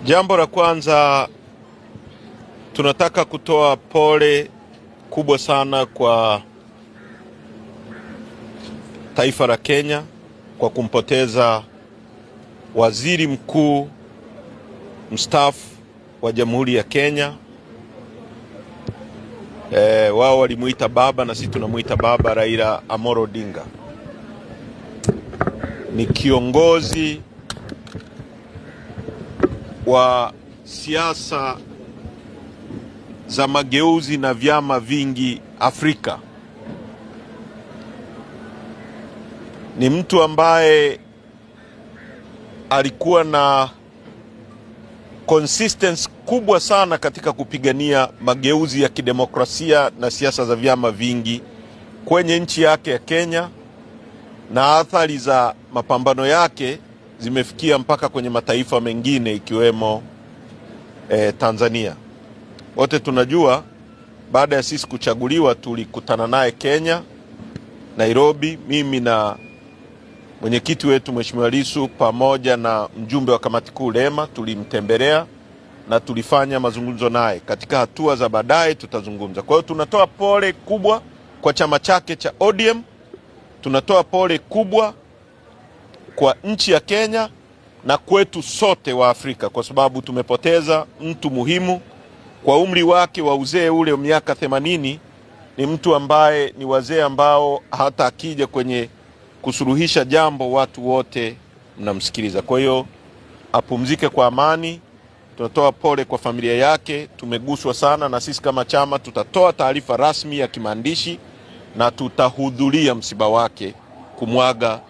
Jambo la kwanza, tunataka kutoa pole kubwa sana kwa taifa la Kenya kwa kumpoteza waziri mkuu mstaafu wa Jamhuri ya Kenya. Wao walimuita baba na sisi tunamuita baba. Raila Amolo Odinga ni kiongozi wa siasa za mageuzi na vyama vingi Afrika. Ni mtu ambaye alikuwa na consistency kubwa sana katika kupigania mageuzi ya kidemokrasia na siasa za vyama vingi kwenye nchi yake ya Kenya, na athari za mapambano yake zimefikia mpaka kwenye mataifa mengine ikiwemo Tanzania. Wote tunajua baada ya sisi kuchaguliwa tulikutana naye Kenya, Nairobi, mimi na mwenyekiti wetu Mheshimiwa Lissu pamoja na mjumbe wa kamati kuu Lema tulimtembelea na tulifanya mazungumzo naye. Katika hatua za baadaye tutazungumza. Kwa hiyo tunatoa pole kubwa kwa chama chake cha ODM. Tunatoa pole kubwa kwa nchi ya Kenya na kwetu sote wa Afrika, kwa sababu tumepoteza mtu muhimu. Kwa umri wake wa uzee ule wa miaka 80, ni mtu ambaye ni wazee ambao hata akija kwenye kusuluhisha jambo watu wote mnamsikiliza. Kwa hiyo apumzike kwa amani. Tunatoa pole kwa familia yake, tumeguswa sana, na sisi kama chama tutatoa taarifa rasmi ya kimaandishi na tutahudhuria msiba wake kumwaga